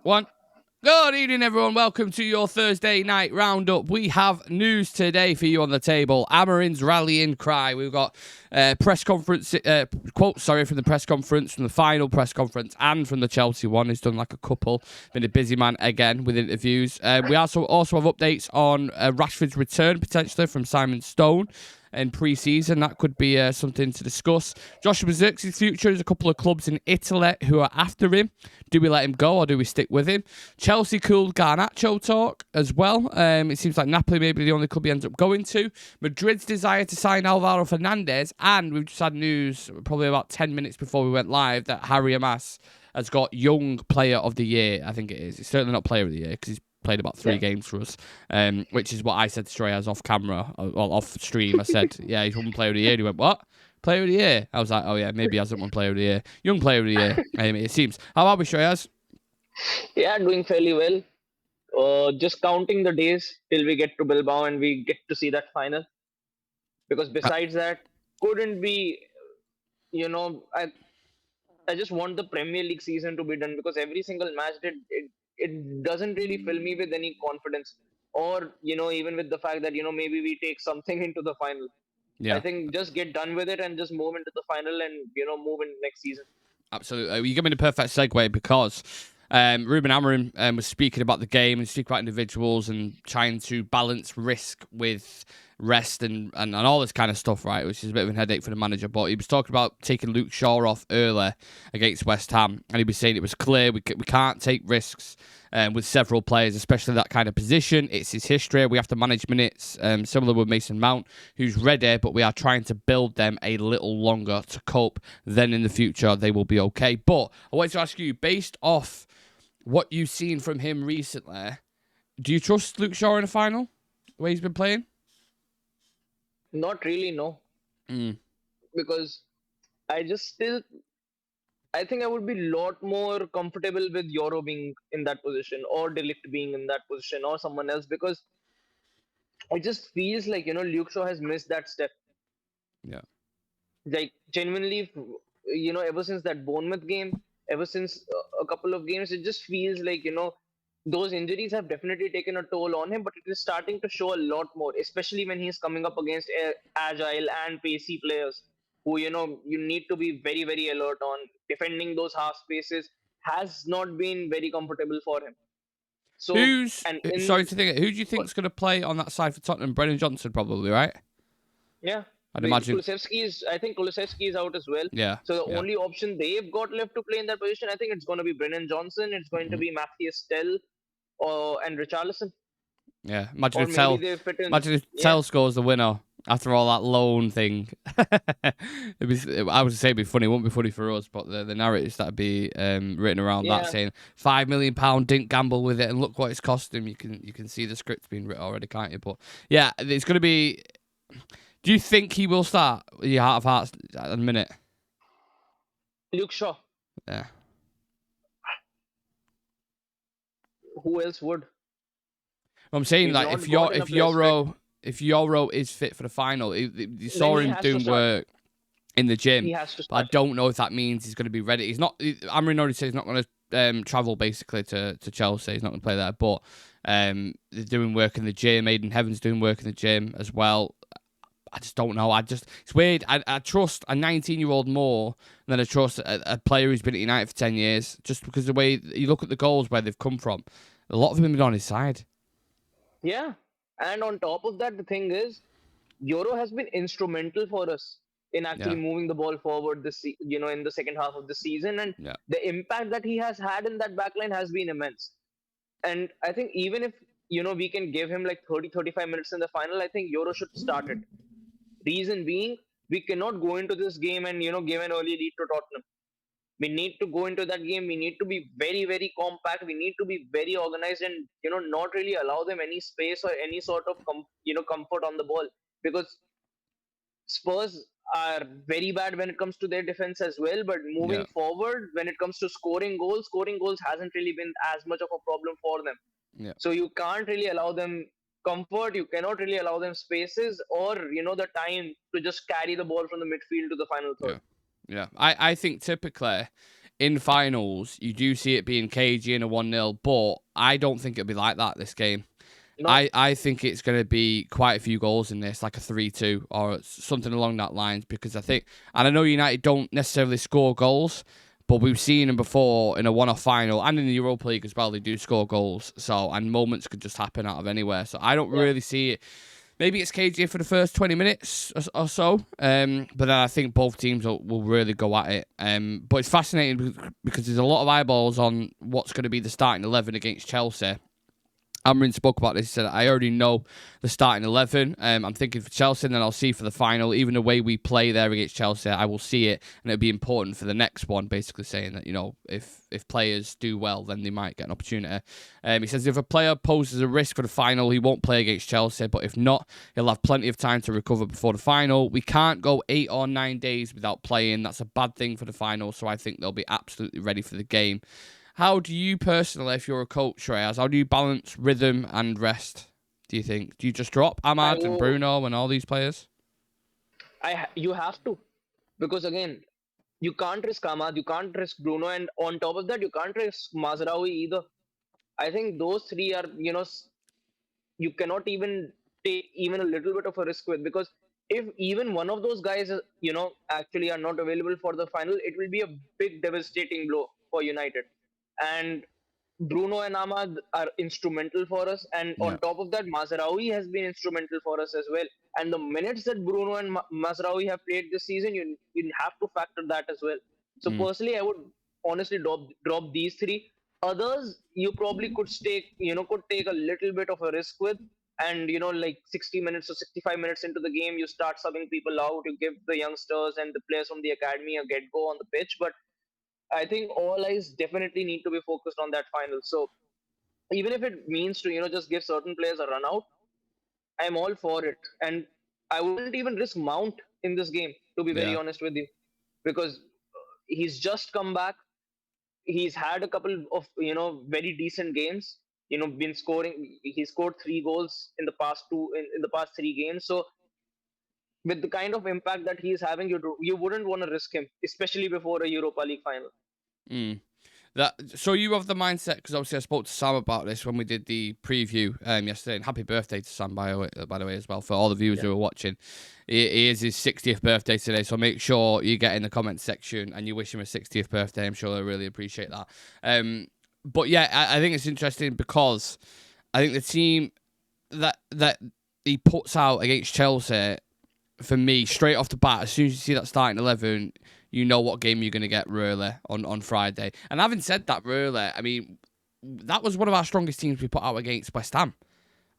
One. Good evening, everyone. Welcome to your Thursday night roundup. We have news today for you on the table. Amorim's rallying cry. We've got press conference quotes. From the press conference, from the final press conference, and from the Chelsea one. He's done like a couple. Been a busy man again with interviews. We also have updates on Rashford's return potentially from Simon Stone in pre-season. That could be something to discuss. Joshua Zirkzee future. There's a couple of clubs in Italy who are after him. Do we let him go or do we stick with him? Chelsea cooled Garnacho talk as well. It seems like Napoli may be the only club he ends up going to. Madrid's desire to sign Alvaro Fernandez, and we've just had news probably about 10 minutes before we went live that Harry Amas has got Young Player of the Year. I think it is. It's certainly not Player of the Year because he's played about 3 games for us, which is what I said to Shreyas off camera, or off stream. I said, yeah, he's won Player of the Year. And he went, what? Player of the Year? I was like, oh yeah, maybe he hasn't won Player of the Year. Young Player of the Year, it seems. How are we, Shreyas? Yeah, doing fairly well. Just counting the days till we get to Bilbao and we get to see that final. Because besides that, couldn't be, I just want the Premier League season to be done because every single match it doesn't really fill me with any confidence. Or, even with the fact that, maybe we take something into the final. Yeah. I think just get done with it and just move into the final and, move in next season. Absolutely. You give me the perfect segue because Ruben Amorim was speaking about the game and speaking about individuals and trying to balance risk with rest and all this kind of stuff, right? Which is a bit of a headache for the manager. But he was talking about taking Luke Shaw off early against West Ham, and he was saying it was clear we can't take risks with several players, especially that kind of position. It's his history. We have to manage minutes, similar with Mason Mount, who's ready, but we are trying to build them a little longer to cope. Then in the future, they will be okay. But I wanted to ask you, based off what you've seen from him recently, do you trust Luke Shaw in the final, the way he's been playing? Not really, no. Because I think I would be a lot more comfortable with Euro being in that position or De Ligt being in that position or someone else because it just feels like, Luke Shaw has missed that step. Yeah. Like, genuinely, ever since that Bournemouth game, ever since a couple of games, it just feels like, those injuries have definitely taken a toll on him, but it is starting to show a lot more, especially when he's coming up against agile and pacey players who, you need to be very, very alert on. Defending those half spaces has not been very comfortable for him. So, who do you think is going to play on that side for Tottenham? Brennan Johnson, probably, right? Yeah. I'd imagine. I think Kulusevski is out as well. Yeah. So the only option they've got left to play in that position, I think it's going to be Brennan Johnson. It's going to be Matthias Tell and Richarlison. Yeah. Imagine if Tell scores the winner after all that loan thing. I would say it'd be funny. It won't be funny for us, but the narratives that'd be written around that saying £5 million didn't gamble with it and look what it's cost him. You can see the script being written already, can't you? But yeah, it's going to be. Do you think he will start with your heart of hearts at the minute? Luke Shaw. Yeah. Who else would? I'm saying that if Euro is fit for the final, you saw him doing work in the gym. But I don't know if that means he's going to be ready. He's not. Amorim already said he's not going to travel basically to Chelsea. He's not going to play there. But they're doing work in the gym. Aiden Heaven's doing work in the gym as well. I just don't know. It's weird. I trust a 19-year-old more than I trust a player who's been at United for 10 years, just because the way you look at the goals where they've come from. A lot of them have been on his side. Yeah. And on top of that, the thing is, Euro has been instrumental for us in actually moving the ball forward in the second half of the season. And the impact that he has had in that backline has been immense. And I think even if, we can give him like 30-35 minutes in the final, I think Euro should start it. Reason being, we cannot go into this game and, give an early lead to Tottenham. We need to go into that game. We need to be very, very compact. We need to be very organized and, not really allow them any space or any sort of, comfort on the ball. Because Spurs are very bad when it comes to their defense as well. But moving forward, when it comes to scoring goals hasn't really been as much of a problem for them. Yeah. So you can't really allow them comfort. You cannot really allow them spaces or, the time to just carry the ball from the midfield to the final third. Yeah. I think typically in finals, you do see it being cagey in a 1-0, but I don't think it'll be like that this game. No. I think it's going to be quite a few goals in this, like a 3-2 or something along that lines, because I think, and I know United don't necessarily score goals, but we've seen them before in a one-off final and in the Europa League as well. They do score goals, so and moments could just happen out of anywhere. So I don't really see it. Maybe it's cagey for the first 20 minutes or so, but then I think both teams will really go at it. But it's fascinating because there's a lot of eyeballs on what's going to be the starting 11 against Chelsea. Amorim spoke about this. He said, I already know the starting 11. I'm thinking for Chelsea, and then I'll see for the final. Even the way we play there against Chelsea, I will see it, and it'll be important for the next one, basically saying that, if players do well, then they might get an opportunity. He says if a player poses a risk for the final, he won't play against Chelsea, but if not, he'll have plenty of time to recover before the final. We can't go 8 or 9 days without playing. That's a bad thing for the final, so I think they'll be absolutely ready for the game. How do you personally, if you're a coach, Shreyas, how do you balance rhythm and rest, do you think? Do you just drop Ahmad and Bruno and all these players? You have to. Because again, you can't risk Ahmad, you can't risk Bruno, and on top of that, you can't risk Mazraoui either. I think those three are, you cannot even take even a little bit of a risk with, because if even one of those guys, actually are not available for the final, it will be a big devastating blow for United. And Bruno and Ahmad are instrumental for us, and on top of that, Mazraoui has been instrumental for us as well. And the minutes that Bruno and Mazraoui have played this season, you have to factor that as well. So personally, I would honestly drop these three. Others, you probably could take a little bit of a risk with, and like 60 minutes or 65 minutes into the game, you start subbing people out. You give the youngsters and the players from the academy a get go on the pitch, but I think all eyes definitely need to be focused on that final. So even if it means to, just give certain players a run out, I'm all for it. And I wouldn't even risk Mount in this game, to be very honest with you, because he's just come back. He's had a couple of, very decent games, been scoring. He scored 3 goals in the past in the past 3 games. So with the kind of impact that he's having, you wouldn't want to risk him, especially before a Europa League final. So you have the mindset, because obviously I spoke to Sam about this when we did the preview yesterday, and happy birthday to Sam, by the way, as well, for all the viewers who are watching. It is his 60th birthday today, so make sure you get in the comment section and you wish him a 60th birthday. I'm sure they'll really appreciate that. But yeah, I think it's interesting because I think the team that he puts out against Chelsea, for me, straight off the bat, as soon as you see that starting 11, you know what game you're going to get really on Friday. And having said that, really, I mean, that was one of our strongest teams we put out against West Ham,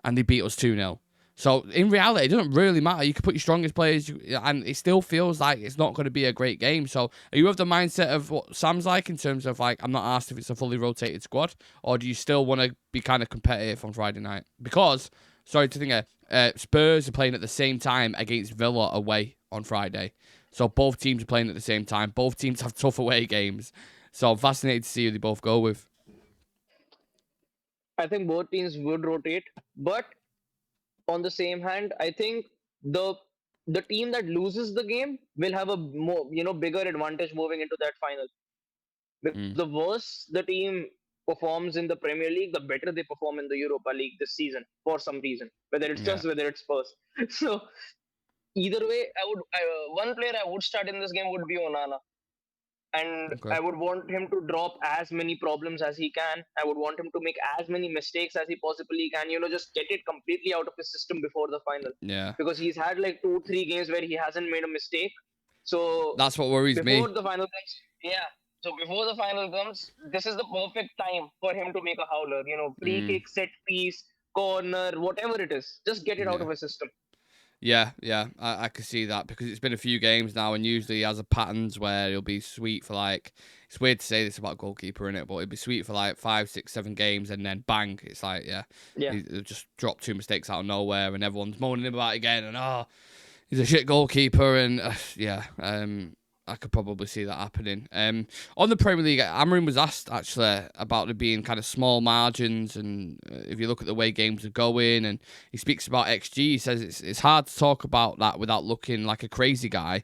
and they beat us 2-0. So in reality, it doesn't really matter. You can put your strongest players, and it still feels like it's not going to be a great game. So are you of the mindset of what Sam's like in terms of, like, I'm not asked if it's a fully rotated squad, or do you still want to be kind of competitive on Friday night? Because, sorry to think, Spurs are playing at the same time against Villa away on Friday. So both teams are playing at the same time. Both teams have tough away games. So I'm fascinated to see who they both go with. I think both teams would rotate. But on the same hand, I think the team that loses the game will have a more, bigger advantage moving into that final. The worse the team performs in the Premier League, the better they perform in the Europa League this season for some reason, whether it's Spurs. So either way, one player I would start in this game would be Onana. And I would want him to drop as many problems as he can. I would want him to make as many mistakes as he possibly can, just get it completely out of his system before the final. Yeah. Because he's had like 2-3 games where he hasn't made a mistake. So that's what worries me. Before the final comes, so before the final comes, this is the perfect time for him to make a howler. Free kick, set piece, corner, whatever it is. Just get it out of his system. Yeah, I can see that, because it's been a few games now, and usually he has a patterns where he'll be sweet for, like, it's weird to say this about goalkeeper, innit, but he'll be sweet for like 5, 6, 7 games, and then bang, it's like, he'll just drop 2 mistakes out of nowhere, and everyone's moaning about it again, and he's a shit goalkeeper, and I could probably see that happening. On the Premier League, Amorim was asked actually about there being kind of small margins, and if you look at the way games are going, and he speaks about XG. He says it's hard to talk about that without looking like a crazy guy,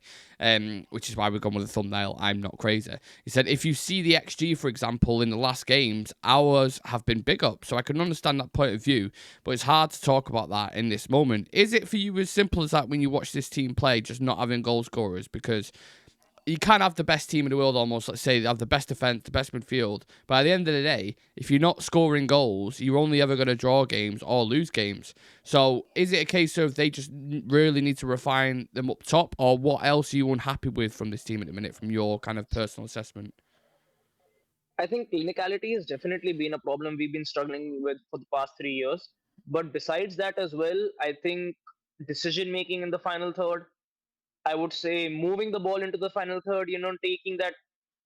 which is why we've gone with the thumbnail. I'm not crazy. He said if you see the XG, for example, in the last games, ours have been big up. So I can understand that point of view, but it's hard to talk about that in this moment. Is it for you as simple as that when you watch this team play, just not having goal scorers? Because you can't have the best team in the world almost, let's say, they have the best defence, the best midfield. But at the end of the day, if you're not scoring goals, you're only ever going to draw games or lose games. So is it a case of they just really need to refine them up top, or what else are you unhappy with from this team at the minute, from your kind of personal assessment? I think clinicality has definitely been a problem we've been struggling with for the past 3 years. But besides that as well, I think decision making in the final third, I would say moving the ball into the final third, taking that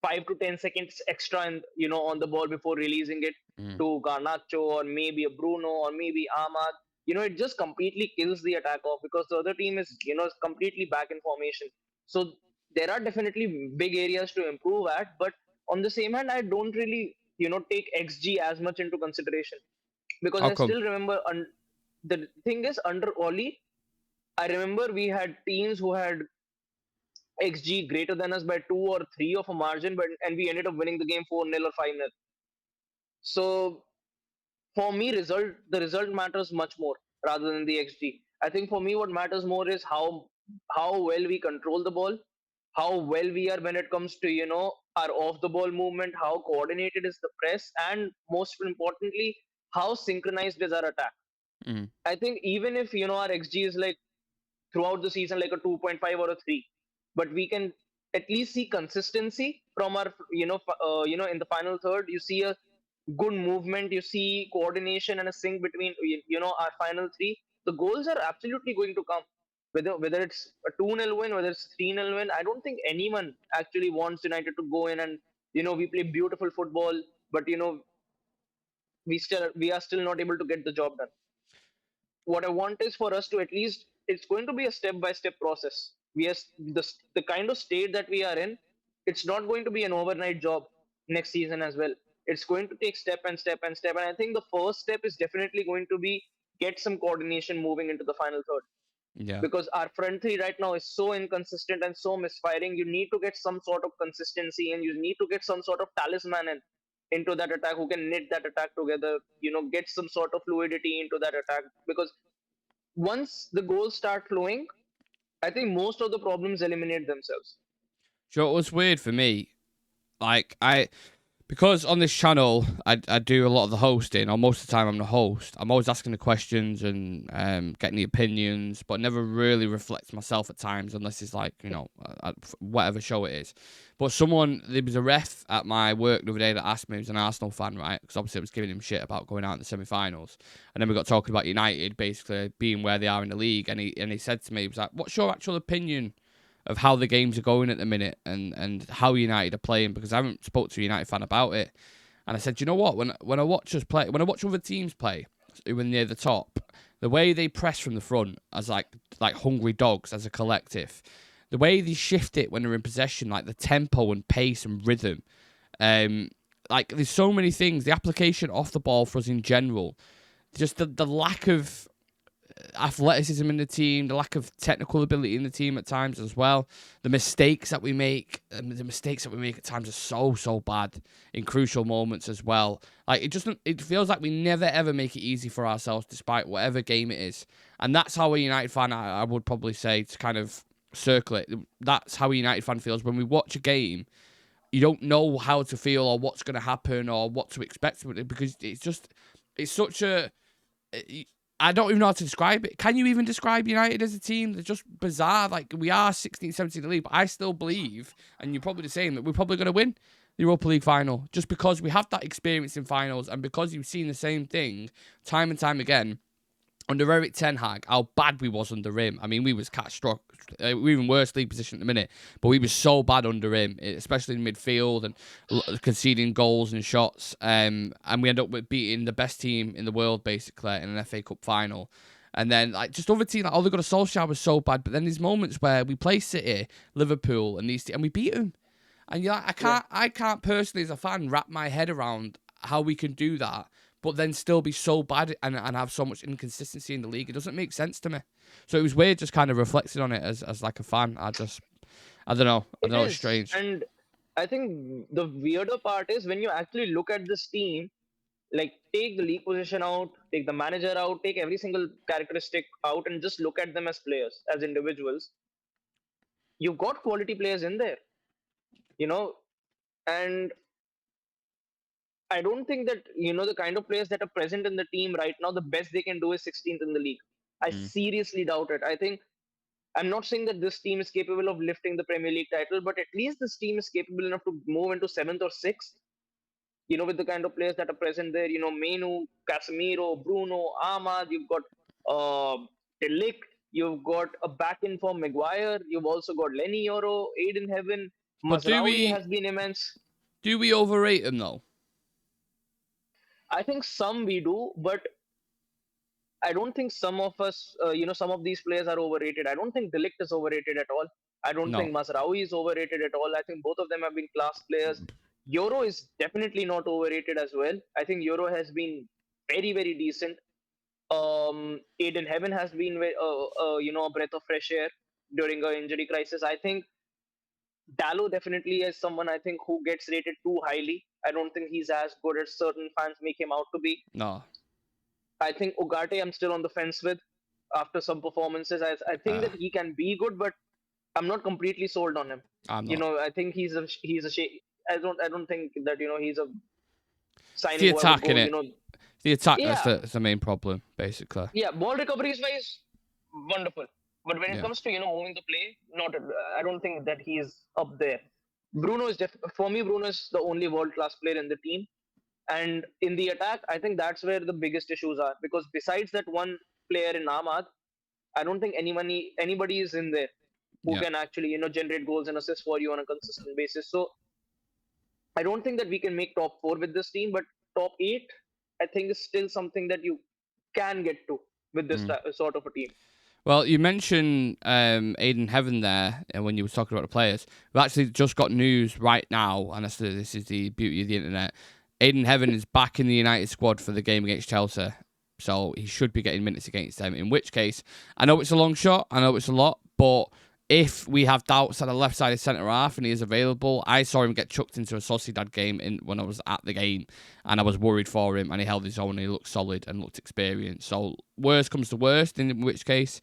5 to 10 seconds extra, on the ball before releasing it to Garnacho or maybe a Bruno or maybe Ahmad. It just completely kills the attack off because the other team is completely back in formation. So there are definitely big areas to improve at, but on the same hand, I don't really, take XG as much into consideration because How I come? still remember the thing is under Oli, I remember we had teams who had XG greater than us by 2 or 3 of a margin, but and we ended up winning the game 4-0 or 5-0. So for me, the result matters much more rather than the XG. I think for me, what matters more is how well we control the ball, how well we are when it comes to our off the ball movement, how coordinated is the press, and most importantly, how synchronized is our attack. Mm. I think even if our XG is like throughout the season like a 2.5 or a 3, but we can at least see consistency from our in the final third. You see a good movement, you see coordination and a sync between our final three. The goals are absolutely going to come, whether it's a 2-0 win, whether it's a 3-0 win. I don't think anyone actually wants United to go in and we play beautiful football, but we are still not able to get the job done. What I want is for us to at least, it's going to be a step by step process. We are the kind of state that we are in. It's not going to be an overnight job next season as well. It's going to take step and step and step. And I think the first step is definitely going to be get some coordination moving into the final third Yeah. because our front three right now is so inconsistent and so misfiring. You need to get some sort of consistency and you need to get some sort of talisman into that attack who can knit that attack together, get some sort of fluidity into that attack because once the goals start flowing, I think most of the problems eliminate themselves. Sure, it was weird for me. Like, because on this channel, I do a lot of the hosting, or most of the time I'm the host. I'm always asking the questions and getting the opinions, but never really reflect myself at times, unless it's like, whatever show it is. But there was a ref at my work the other day that asked me, he was an Arsenal fan, right? Because obviously I was giving him shit about going out in the semi-finals. And then we got talking about United basically being where they are in the league. And he said to me, he was like, what's your actual opinion of how the games are going at the minute and how United are playing, because I haven't spoke to a United fan about it. And I said, you know what? When I watch us play, when I watch other teams play, when near the top, the way they press from the front as like hungry dogs as a collective, the way they shift it when they're in possession, like the tempo and pace and rhythm, like there's so many things. The application off the ball for us in general, just the lack of athleticism in the team, the lack of technical ability in the team at times as well. The mistakes that we make, at times are so bad in crucial moments as well. Like it feels like we never ever make it easy for ourselves despite whatever game it is. And that's how a United fan, I would probably say, to kind of circle it. That's how a United fan feels when we watch a game. You don't know how to feel or what's going to happen or what to expect because it's such a. I don't even know how to describe it. Can you even describe United as a team? They're just bizarre. Like, we are 16th, 17th in the league, but I still believe, and you're probably the same, that we're probably going to win the Europa League final just because we have that experience in finals and because you've seen the same thing time and time again under Eric Ten Hag, how bad we was under him. I mean, we was catastrophic. We were even worse league position at the minute, but we was so bad under him, especially in midfield and conceding goals and shots. And we end up with beating the best team in the world, basically, in an FA Cup final. And then like just other teams, like Ole Gunnar Solskjaer was so bad, but then there's moments where we play City, Liverpool, and and we beat them. And you're like, I can't personally as a fan wrap my head around how we can do that, but then still be so bad and have so much inconsistency in the league. It doesn't make sense to me. So it was weird just kind of reflecting on it as like a fan. I don't know. I don't know, it's strange. And I think the weirder part is when you actually look at this team, like take the league position out, take the manager out, take every single characteristic out, and just look at them as players, as individuals. You've got quality players in there, you know, and I don't think that, the kind of players that are present in the team right now, the best they can do is 16th in the league. I seriously doubt it. I think I'm not saying that this team is capable of lifting the Premier League title, but at least this team is capable enough to move into 7th or 6th, with the kind of players that are present there, Menu, Casemiro, Bruno, Ahmad, you've got Delict, you've got a back in for Maguire, you've also got Lenny Yoro, Aiden Heaven, Mazraoui has been immense. Do we overrate him though? I think some we do, but I don't think some of us, some of these players are overrated. I don't think Delict is overrated at all. I don't think Mazraoui is overrated at all. I think both of them have been class players. Euro is definitely not overrated as well. I think Euro has been very, very decent. Aiden Heaven has been, a breath of fresh air during an injury crisis. I think Dallo definitely is someone I think who gets rated too highly. I don't think he's as good as certain fans make him out to be. No. I think Ugarte I'm still on the fence with after some performances. I think that he can be good, but I'm not completely sold on him. I think he's a I don't think that he's a signing. The attack in it. The attack that's the main problem, basically. Yeah, ball recoveries wise, wonderful. But when it comes to moving the play, I don't think that he is up there. Bruno is for me. Bruno is the only world class player in the team, and in the attack, I think that's where the biggest issues are. Because besides that one player in Ahmad, I don't think anybody is in there who can actually generate goals and assists for you on a consistent basis. So I don't think that we can make top 4 with this team, but top 8, I think is still something that you can get to with this sort of a team. Well, you mentioned Aiden Heaven there, and when you were talking about the players, we've actually just got news right now, and this is the beauty of the internet. Aiden Heaven is back in the United squad for the game against Chelsea, so he should be getting minutes against them. In which case, I know it's a long shot, I know it's a lot, but if we have doubts at the left side of centre half and he is available, I saw him get chucked into a Sociedad game when I was at the game, and I was worried for him, and he held his own, and he looked solid and looked experienced. So worst comes to worst, in which case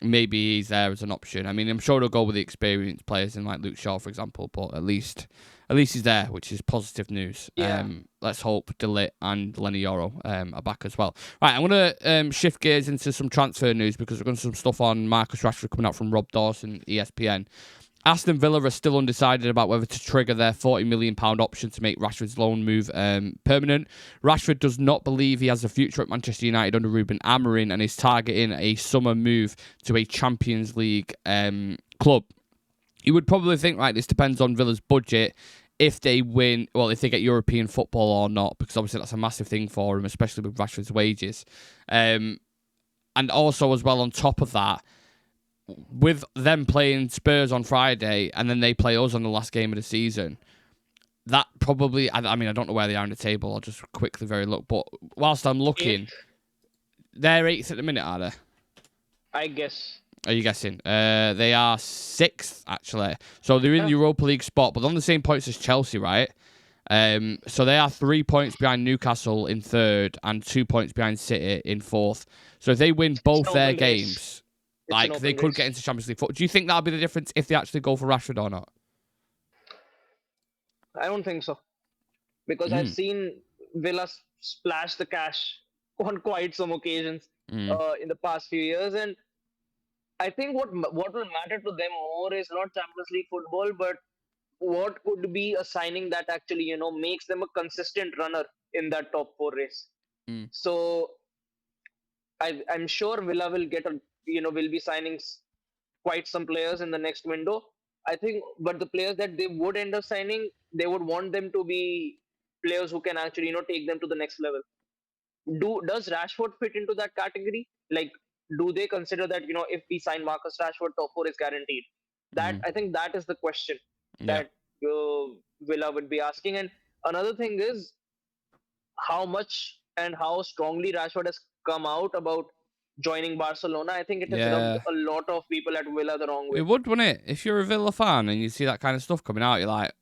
maybe he's there as an option. I mean, I'm sure he'll go with the experienced players in like Luke Shaw, for example, but at least he's there, which is positive news. Yeah. Let's hope Delit and Lenny Yoro are back as well. Right, I'm going to shift gears into some transfer news because we've got some stuff on Marcus Rashford coming out from Rob Dawson, ESPN. Aston Villa are still undecided about whether to trigger their £40 million option to make Rashford's loan move permanent. Rashford does not believe he has a future at Manchester United under Ruben Amorim and is targeting a summer move to a Champions League club. You would probably think, right, this depends on Villa's budget if they win, well, if they get European football or not, because obviously that's a massive thing for him, especially with Rashford's wages. And also, as well, on top of that, with them playing Spurs on Friday and then they play us on the last game of the season, that probably, I mean, I don't know where they are in the table. I'll just quickly look. But whilst I'm looking, they're 8th at the minute, are they? I guess. Are you guessing? They are 6th, actually. So they're in the Europa League spot, but on the same points as Chelsea, right? So they are 3 points behind Newcastle in 3rd and 2 points behind City in 4th. So if they win both their games, like, they could get into Champions League football. Do you think that'll be the difference if they actually go for Rashford or not? I don't think so. Because I've seen Villa splash the cash on quite some occasions in the past few years. And I think what will matter to them more is not Champions League football, but what could be a signing that actually, makes them a consistent runner in that top 4 race. So I'm sure Villa will will be signing quite some players in the next window. I think, but the players that they would end up signing, they would want them to be players who can actually, take them to the next level. Does Rashford fit into that category? Like, do they consider that, if we sign Marcus Rashford, top four is guaranteed? That, I think, that is the question Yeah. that Villa would be asking. And another thing is how much and how strongly Rashford has come out about joining Barcelona. I think it has rubbed Yeah. a lot of people at Villa the wrong It way. would, wouldn't it? If you're a Villa fan and you see that kind of stuff coming out, you're like,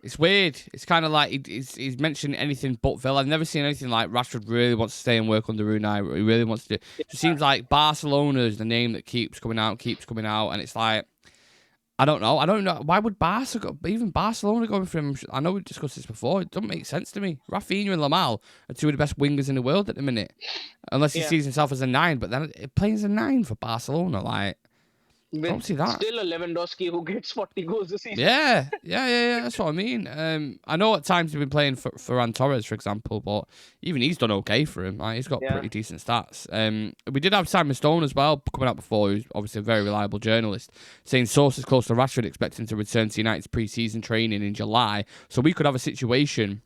it's weird. It's kind of like he's mentioned anything but Villa. I've never seen anything like Rashford really wants to stay and work under Unai. He really wants to. It seems like Barcelona is the name that keeps coming out, and it's like, I don't know. Why would Barca go, even Barcelona going for him? I know we discussed this before. It doesn't make sense to me. Rafinha and Lamal are two of the best wingers in the world at the minute. Unless he Yeah. sees himself as a 9, but then playing as a 9 for Barcelona, like, I don't see that. Still a Lewandowski who gets 40 goals a season. Yeah. That's what I mean. I know at times he's been playing for Ferran Torres, for example, but even he's done okay for him. Like, he's got pretty decent stats. We did have Simon Stone as well coming out before, who's obviously a very reliable journalist, saying sources close to Rashford expecting to return to United's pre-season training in July. So we could have a situation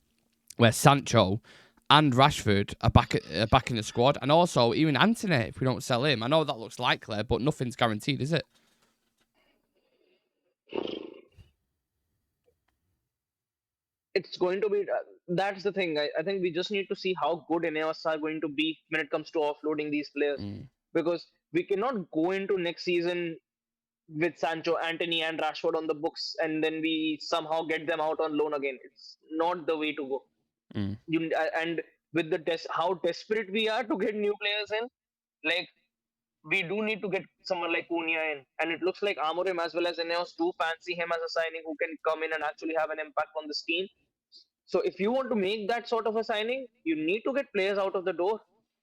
where Sancho and Rashford are back in the squad, and also even Antony if we don't sell him. I know that looks likely, but nothing's guaranteed, is it? It's going to be that's the thing. I think we just need to see how good Ineos are going to be when it comes to offloading these players, because we cannot go into next season with Sancho, Antony, and Rashford on the books, and then we somehow get them out on loan again. It's not the way to go. And with how desperate we are to get new players in, like, we do need to get someone like Cunha in, and it looks like Amorim as well as Ineos do fancy him as a signing who can come in and actually have an impact on this team. So if you want to make that sort of a signing, you need to get players out of the door,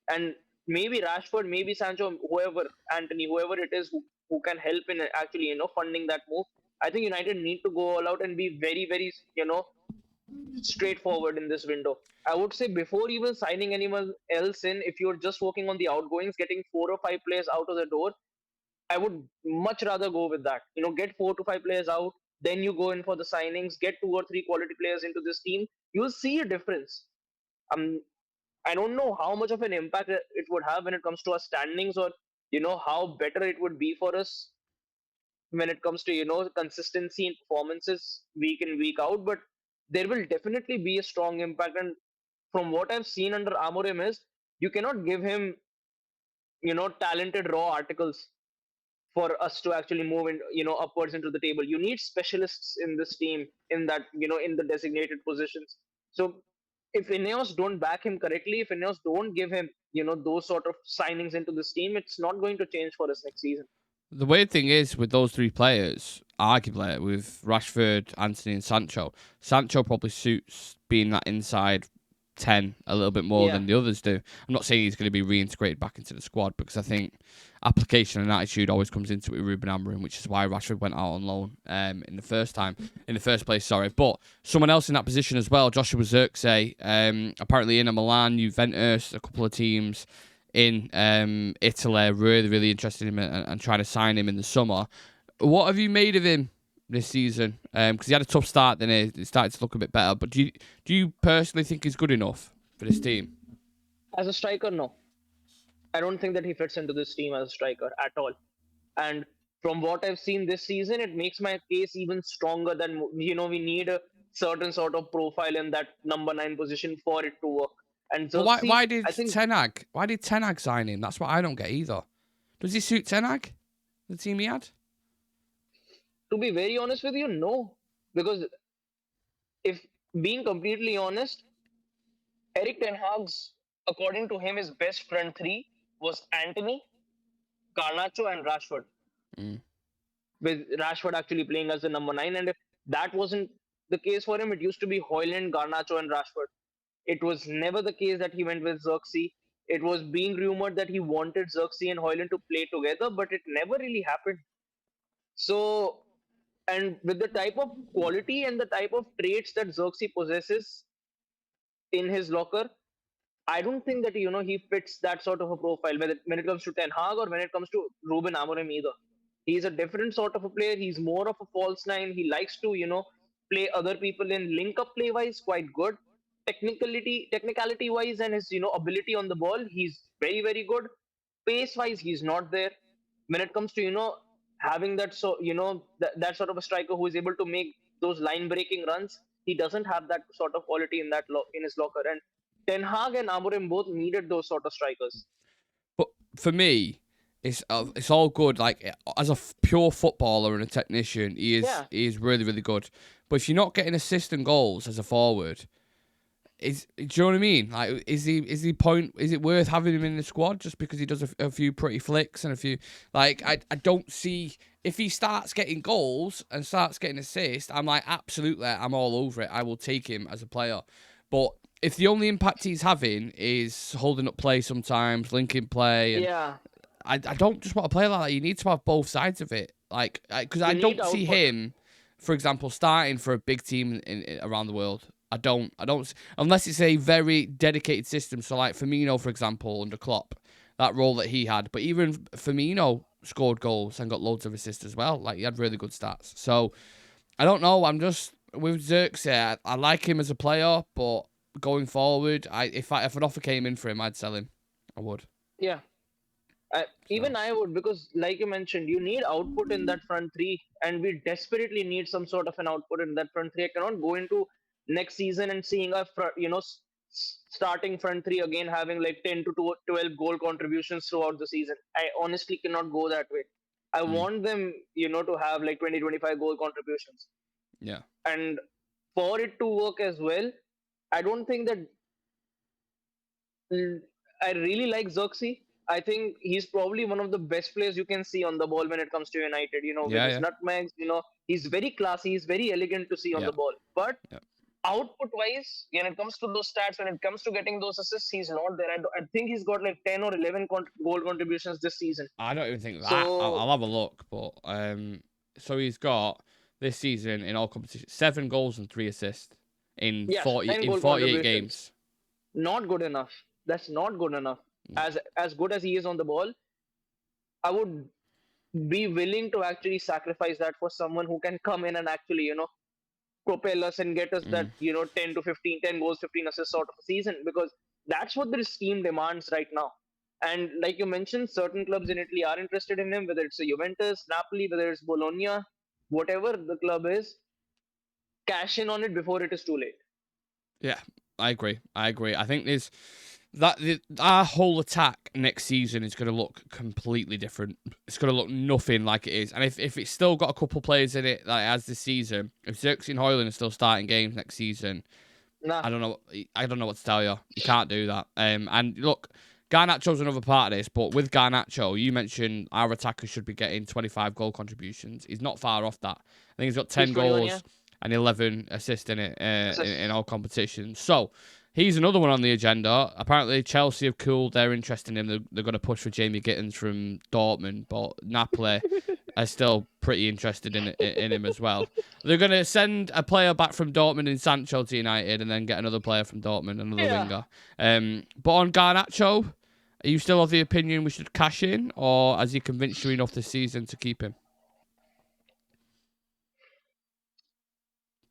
and maybe Rashford, maybe Sancho, whoever, Anthony, whoever it is who can help in actually funding that move. I think United need to go all out and be very, very straightforward in this window. I would say before even signing anyone else in, if you're just working on the outgoings, getting 4 or 5 players out of the door, I would much rather go with that. Get 4 to 5 players out, then you go in for the signings, get 2 or 3 quality players into this team. You'll see a difference. I don't know how much of an impact it would have when it comes to our standings, or how better it would be for us when it comes to consistency in performances week in week out. But there will definitely be a strong impact, and from what I've seen under Amorim is you cannot give him talented raw articles for us to actually move in upwards into the table. You need specialists in this team in that in the designated positions. So if Ineos don't back him correctly, if Ineos don't give him those sort of signings into this team, it's not going to change for us next season. The weird thing is with those three players, arguably with Rashford, Antony, and Sancho probably suits being that inside 10 a little bit more than the others do. I'm not saying he's going to be reintegrated back into the squad, because I think application and attitude always comes into it with Ruben Amorim, which is why Rashford went out on loan in the first place. But someone else in that position as well, Joshua Zirkzee, apparently in Milan, Juventus, a couple of teams in Italy, really interested in him and trying to sign him in the summer. What have you made of him this season? Because he had a tough start, then it started to look a bit better. But do you personally think he's good enough for this team? As a striker, no. I don't think that he fits into this team as a striker at all. And from what I've seen this season, it makes my case even stronger than we need a certain sort of profile in that number 9 position for it to work. And Xerxes, why did Ten Hag sign him? That's what I don't get either. Does he suit Ten Hag, the team he had? To be very honest with you, no. Because if being completely honest, Eric Ten Hag's, according to him, his best front three was Antony, Garnacho, and Rashford. With Rashford actually playing as the number 9. And if that wasn't the case for him, it used to be Højlund, Garnacho, and Rashford. It was never the case that he went with Xerxes. It was being rumored that he wanted Xerxes and Højlund to play together, but it never really happened. So, and with the type of quality and the type of traits that Xerxes possesses in his locker, I don't think that he fits that sort of a profile when it comes to Ten Hag or when it comes to Ruben Amorim either. He's a different sort of a player. He's more of a false nine. He likes to play other people in. Link up play wise, quite good. Technicality wise, and his ability on the ball, he's very, very good. pace-wise, he's not there. When it comes to having that sort of a striker who is able to make those line-breaking runs, he doesn't have that sort of quality in his locker. And Ten Hag and Amorim both needed those sort of strikers. But for me, it's all good. Like as a pure footballer and a technician, he is really really good. But if you're not getting assists and goals as a forward, do you know what I mean? Like is it worth having him in the squad just because he does a few pretty flicks and a few like I don't see if he starts getting goals and starts getting assists, I'm like absolutely I'm all over it. I will take him as a player. But if the only impact he's having is holding up play sometimes, linking play, and I don't just want to play like that. You need to have both sides of it. Like, because I don't see him, for example, starting for a big team in around the world. I don't, unless it's a very dedicated system. So, like Firmino, for example, under Klopp, that role that he had. But even Firmino scored goals and got loads of assists as well. Like, he had really good stats. So, I don't know. I'm just, with Xerxes, I like him as a player, but going forward, if an offer came in for him, I'd sell him. I would. Yeah. Even I would, because like you mentioned, you need output in that front three, and we desperately need some sort of an output in that front three. I cannot go into next season and seeing a starting front three again having like 10 to 12 goal contributions throughout the season. I honestly cannot go that way. I want them, to have like 20-25 goal contributions. Yeah. And for it to work as well, I don't think that I really like Xerxes. I think he's probably one of the best players you can see on the ball when it comes to United. With his nutmegs, he's very classy, he's very elegant to see on the ball. But output-wise, when it comes to those stats, when it comes to getting those assists, he's not there. I think he's got like 10 or 11 goal contributions this season. I don't even think that. I'll have a look, but so he's got this season in all competitions 7 goals and 3 assists in 48 games. Not good enough. That's not good enough. As good as he is on the ball, I would be willing to actually sacrifice that for someone who can come in and actually, propel us and get us that, 10 to 15, 10 goals, 15 assists sort of a season, because that's what this team demands right now. And like you mentioned, certain clubs in Italy are interested in him, whether it's a Juventus, Napoli, whether it's Bologna, whatever the club is, cash in on it before it is too late. Yeah, I agree. I think our whole attack next season is going to look completely different. It's going to look nothing like it is. And if it's still got a couple players in it like as this season, if Xerxes and Højlund are still starting games next season, I don't know what to tell you. You can't do that. And look, Garnacho's another part of this, but with Garnacho, you mentioned our attackers should be getting 25 goal contributions. He's not far off that. I think he's got 10 goals and 11 assists in it in all competitions. So he's another one on the agenda. Apparently, Chelsea have cooled their interest in him. They're going to push for Jamie Gittins from Dortmund, but Napoli are still pretty interested in him as well. They're going to send a player back from Dortmund in Sancho to United and then get another player from Dortmund, another winger. But on Garnacho, are you still of the opinion we should cash in, or has he convinced you enough this season to keep him?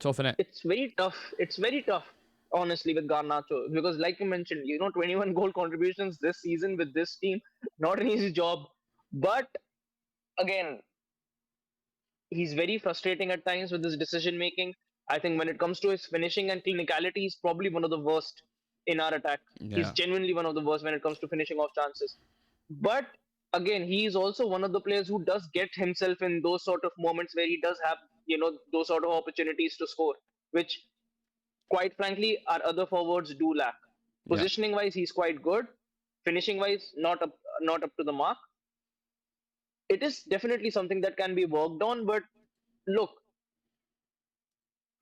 Tough, innit? It's very tough. It's very tough, honestly, with Garnacho, because like you mentioned, 21 goal contributions this season with this team, not an easy job. But again, he's very frustrating at times with his decision making. I think when it comes to his finishing and clinicality, he's probably one of the worst in our attack. He's genuinely one of the worst when it comes to finishing off chances. But again, he is also one of the players who does get himself in those sort of moments where he does have, those sort of opportunities to score, which quite frankly our other forwards do lack. Positioning wise, he's quite good. Finishing wise, not up to the mark. It is definitely something that can be worked on, but look,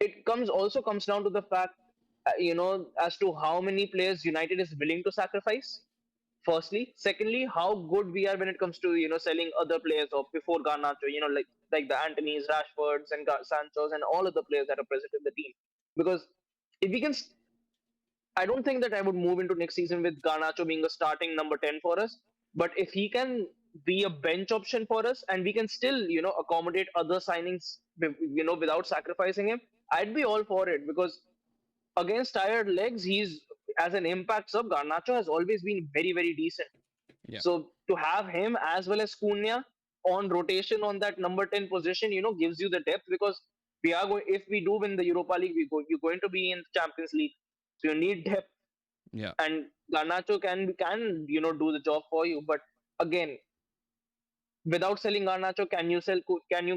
it comes down to the fact, as to how many players United is willing to sacrifice. Firstly, secondly, how good we are when it comes to selling other players off before Garnacho. Like the Antonys, Rashfords, and Sanchos, and all of the players that are present in the team. Because if we can, I don't think that I would move into next season with Garnacho being a starting number 10 for us. But if he can be a bench option for us, and we can still accommodate other signings, without sacrificing him, I'd be all for it, because against tired legs, he's, as an impact sub, Garnacho has always been very, very decent. Yeah. So to have him as well as Cunha on rotation on that number 10 position, gives you the depth, because we are going, if we do win the Europa League, you're going to be in the Champions League. So you need depth, Yeah. and Garnacho can do the job for you. But again, without selling Garnacho, can you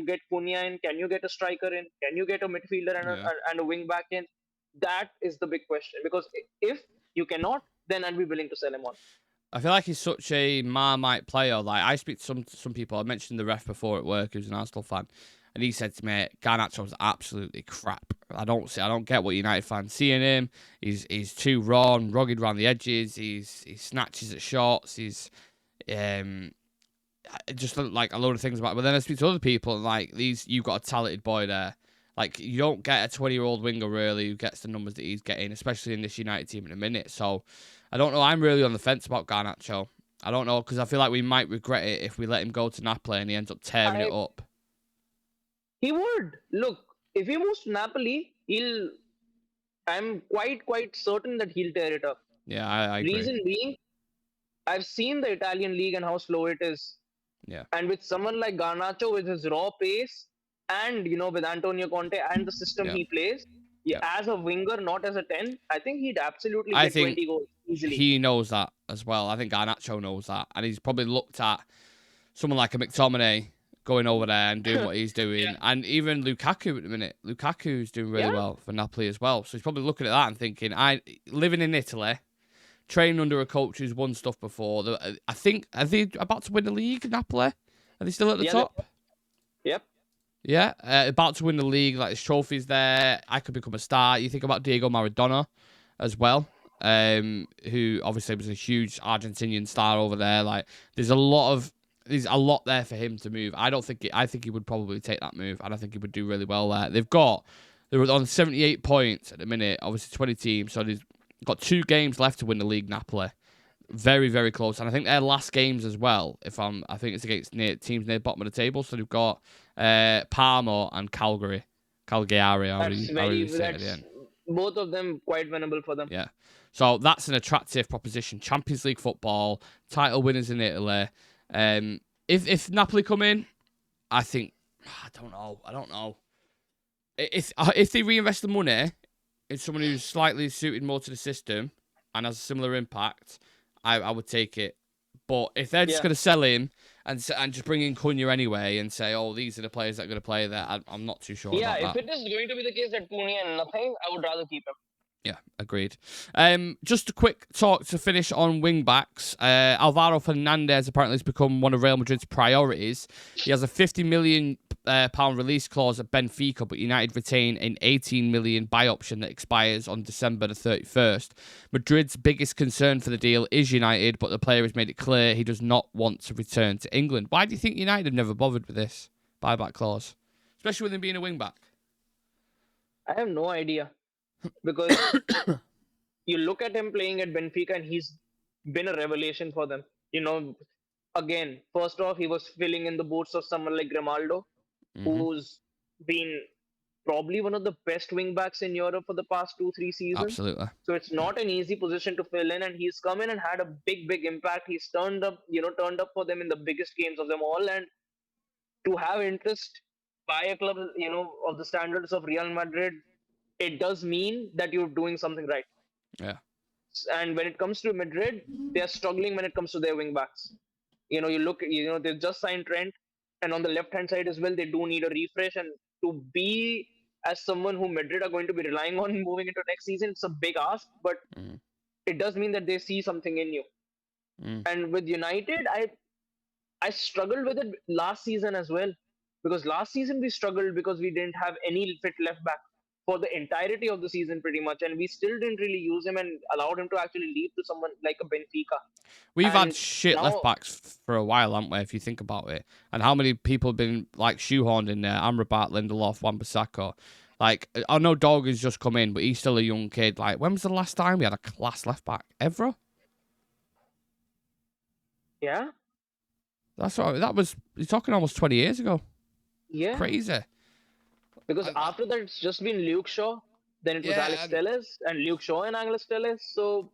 get Cunha in? Can you get a striker in? Can you get a midfielder and a wing back in? That is the big question. Because if you cannot, then I'd be willing to sell him on. I feel like he's such a Marmite player. Like, I speak to some people. I mentioned the ref before at work, who's an Arsenal fan, and he said to me, "Garnacho's absolutely crap. I don't get what United fans see in him. He's too raw and rugged around the edges. He snatches at shots. He's just like a load of things about it." But then I speak to other people, and like, you've got a talented boy there. Like, you don't get a 20-year-old winger really who gets the numbers that he's getting, especially in this United team in a minute. So I don't know. I'm really on the fence about Garnacho. I don't know, because I feel like we might regret it if we let him go to Napoli and he ends up tearing it up. He would. Look, if he moves to Napoli, I'm quite certain that he'll tear it up. Yeah, I agree. Reason being, I've seen the Italian league and how slow it is. Yeah. And with someone like Garnacho, with his raw pace, and with Antonio Conte and the system he plays, as a winger, not as a 10, I think he'd absolutely get 20 goals easily. He knows that as well. I think Garnacho knows that. And he's probably looked at someone like a McTominay going over there and doing what he's doing. And even Lukaku at the minute. Lukaku's doing really well for Napoli as well. So he's probably looking at that and thinking, living in Italy, training under a coach who's won stuff before. I think, are they about to win the league, Napoli? Are they still at the top? Yep. Yeah, about to win the league. Like, his trophies there. I could become a star. You think about Diego Maradona as well, who obviously was a huge Argentinian star over there. Like, there's a lot there for him to move. I think he would probably take that move, and I think he would do really well there. They're on 78 points at the minute, obviously 20 teams, so they've got 2 games left to win the league, Napoli. Very, very close. And I think their last games as well, I think it's against teams near the bottom of the table. So they've got Parma and Calgary. Cagliari, both of them quite winnable for them. Yeah. So that's an attractive proposition. Champions League football, title winners in Italy. If Napoli come in, I think, I don't know. If they reinvest the money in someone who's slightly suited more to the system and has a similar impact, I would take it. But if they're just going to sell him and just bring in Cunha anyway and say, oh, these are the players that are going to play there, I'm not too sure about that. Yeah, if it is going to be the case that Cunha and nothing, I would rather keep him. Yeah, agreed. Just a quick talk to finish on wing-backs. Alvaro Fernandez apparently has become one of Real Madrid's priorities. He has a £50 million release clause at Benfica, but United retain an £18 million buy option that expires on December the 31st. Madrid's biggest concern for the deal is United, but the player has made it clear he does not want to return to England. Why do you think United have never bothered with this buyback clause? Especially with him being a wing-back. I have no idea. Because you look at him playing at Benfica and he's been a revelation for them. Again, first off, he was filling in the boots of someone like Grimaldo, who's been probably one of the best wing backs in Europe for the past 2-3 seasons. Absolutely. So it's not an easy position to fill in, and he's come in and had a big impact. He's turned up for them in the biggest games of them all, and to have interest by a club, of the standards of Real Madrid, it does mean that you're doing something right. Yeah. And when it comes to Madrid, they are struggling when it comes to their wing backs. You look, they've just signed Trent, and on the left-hand side as well, they do need a refresh. And to be as someone who Madrid are going to be relying on moving into next season, it's a big ask, but it does mean that they see something in you. And with United, I struggled with it last season as well, because last season we struggled because we didn't have any fit left back for the entirety of the season pretty much, and we still didn't really use him and allowed him to actually leave to someone like a Benfica. We've had shit left backs for a while, haven't we, if you think about it? And how many people have been like shoehorned in there? Amrabat, Lindelof, Wan-Bissaka. Like, I know Dog has just come in, but he's still a young kid. Like, when was the last time we had a class left back? Evra? Yeah. That's right. You're talking almost 20 years ago. Yeah. Crazy. Because after that, it's just been Luke Shaw. Then it was Alex Telles, and Luke Shaw and Alex Telles. So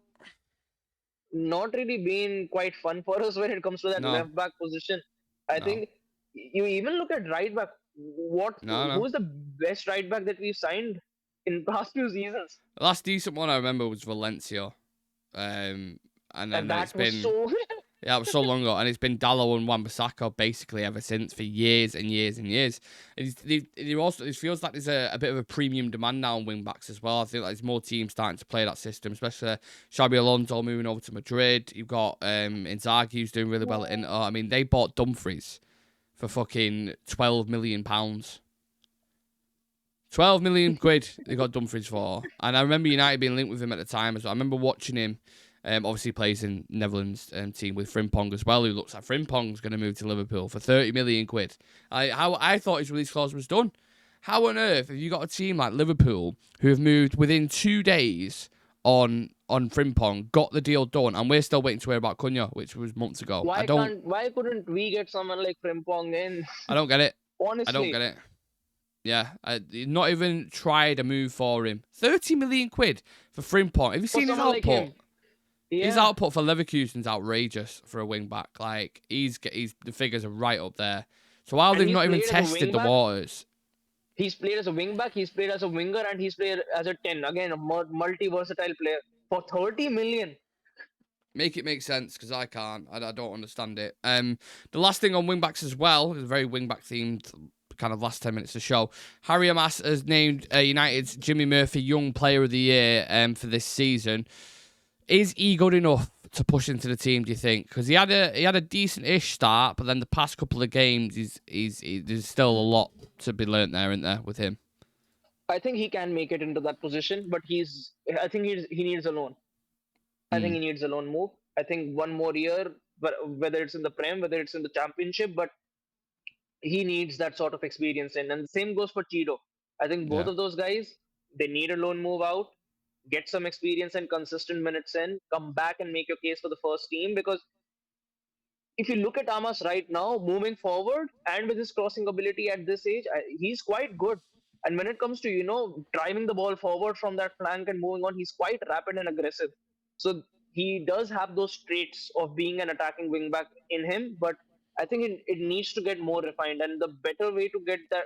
not really been quite fun for us when it comes to that No, left back position. I no, think you even look at right back. no. Who's the best right back that we've signed in past few seasons? The last decent one I remember was Valencia. And And then it's that was been so. yeah, it was so long ago, and it's been Dallo and Wan-Bissaka basically ever since for years and years and years. It feels like there's a bit of a premium demand now on wing backs as well. I think like there's more teams starting to play that system, especially Xabi Alonso moving over to Madrid. You've got Inzaghi who's doing really well at Inter. I mean, they bought Dumfries for fucking £12 million. 12 million quid they got Dumfries for. And I remember United being linked with him at the time as well. I remember watching him. Obviously plays in Netherlands team with Frimpong as well, who looks like Frimpong's going to move to Liverpool for 30 million quid. I thought his release clause was done. How on earth have you got a team like Liverpool who have moved within 2 days on Frimpong, got the deal done, and we're still waiting to hear about Cunha, which was months ago? Why couldn't we get someone like Frimpong in? I don't get it. Honestly. I don't get it. Yeah, not even tried a move for him. 30 million quid for Frimpong. Have you seen his output? Like his output for Leverkusen's outrageous for a wing back. Like he's the figures are right up there. So while they've not even tested the waters, he's played as a wing back, he's played as a winger, and he's played as a 10. Again, a multi-versatile player for 30 million. Make it make sense, because I can't. I don't understand it. The last thing on wing backs as well is a very wing back themed kind of last 10 minutes of the show. Harry Amas has named United's Jimmy Murphy Young Player of the Year for this season. Is he good enough to push into the team, do you think? Because he had a decent-ish start, but then the past couple of games, there's still a lot to be learnt there, isn't there, with him? I think he can make it into that position, but I think he needs a loan. I think he needs a loan move. I think one more year, whether it's in the Prem, whether it's in the Championship, but he needs that sort of experience in. And the same goes for Cheeto. I think both of those guys, they need a loan move out, get some experience and consistent minutes in, come back and make your case for the first team. Because if you look at Amas right now, moving forward, and with his crossing ability at this age, he's quite good. And when it comes to, driving the ball forward from that flank and moving on, he's quite rapid and aggressive. So he does have those traits of being an attacking wingback in him, but I think it needs to get more refined, and the better way to get that,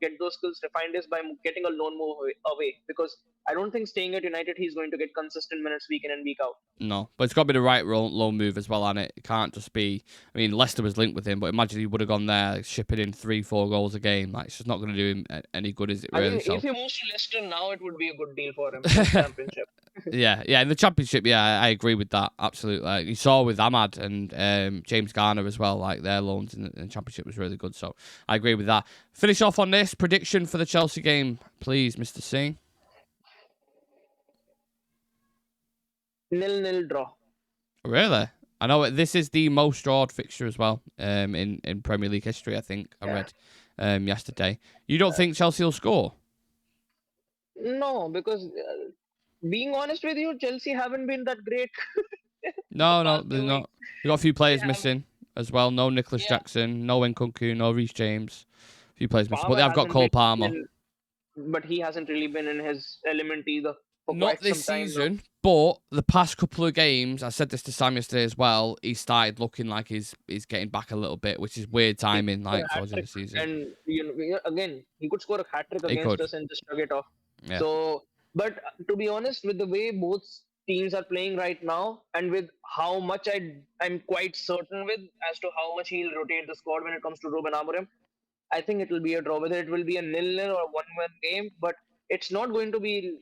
get those skills refined is by getting a loan move away. Because I don't think staying at United, he's going to get consistent minutes week in and week out. No, but it's got to be the right loan move as well, hasn't it? It can't just be. I mean, Leicester was linked with him, but imagine he would have gone there shipping in 3-4 goals a game. Like, it's just not going to do him any good, is it? Really? I mean, if he moves to Leicester now, it would be a good deal for him in the Championship. Yeah, in the Championship, I agree with that, absolutely. Like, you saw with Ahmad and James Garner as well, like their loans in the Championship was really good, so I agree with that. Finish off on this prediction for the Chelsea game, please, Mr. C. 0-0 draw. Really? I know this is the most drawed fixture as well in Premier League history, I think. I read yesterday. You don't think Chelsea will score? No, because being honest with you, Chelsea haven't been that great. No, they're not. You've got a few players missing as well. No Nicholas Jackson, no Nkunku, no Reece James. A few players missing. But they have got Cole Palmer. But he hasn't really been in his element either. Not this season, but the past couple of games, I said this to Sam yesterday as well, he started looking like he's getting back a little bit, which is weird timing, like towards the season. And again, he could score a hat-trick against us and just shrug it off. Yeah. So, but to be honest, with the way both teams are playing right now, and with how much I'm quite certain with as to how much he'll rotate the squad when it comes to Ruben Amorim, I think it will be a draw. Whether it will be a 0-0 or a 1-1 game, but it's not going to be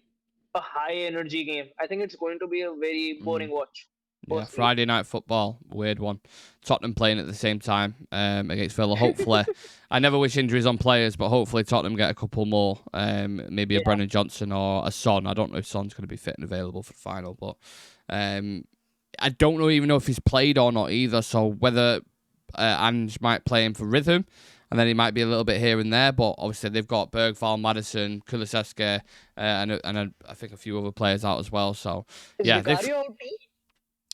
a high energy game. I think it's going to be a very boring watch. Yeah, Friday night football, weird one. Tottenham playing at the same time against Villa. Hopefully, I never wish injuries on players, but hopefully Tottenham get a couple more. Maybe a Brennan Johnson or a Son. I don't know if Son's going to be fit and available for the final, but I don't even know if he's played or not either. So whether Ange might play him for rhythm, and then he might be a little bit here and there, but obviously they've got Bergvall, Maddison, Kulusevski, and I think a few other players out as well. So is Vicario out too?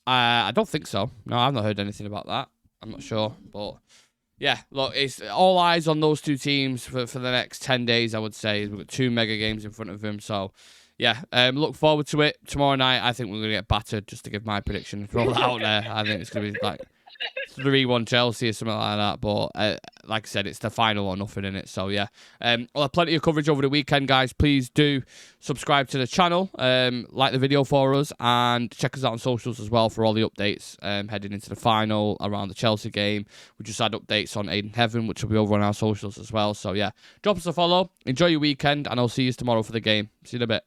I don't think so. No, I've not heard anything about that. I'm not sure, but yeah, look, it's all eyes on those two teams for the next 10 days. I would say we've got 2 mega games in front of them, so yeah, look forward to it tomorrow night. I think we're gonna get battered. Just to give my prediction, throw that out there. I think it's gonna be like 3-1 Chelsea or something like that. But like I said, it's the final or nothing in it. So yeah, we'll have plenty of coverage over the weekend, guys. Please do subscribe to the channel, like the video for us, and check us out on socials as well for all the updates heading into the final around the Chelsea game. We just had updates on Aiden Heaven, which will be over on our socials as well. So yeah, drop us a follow. Enjoy your weekend, and I'll see you tomorrow for the game. See you in a bit.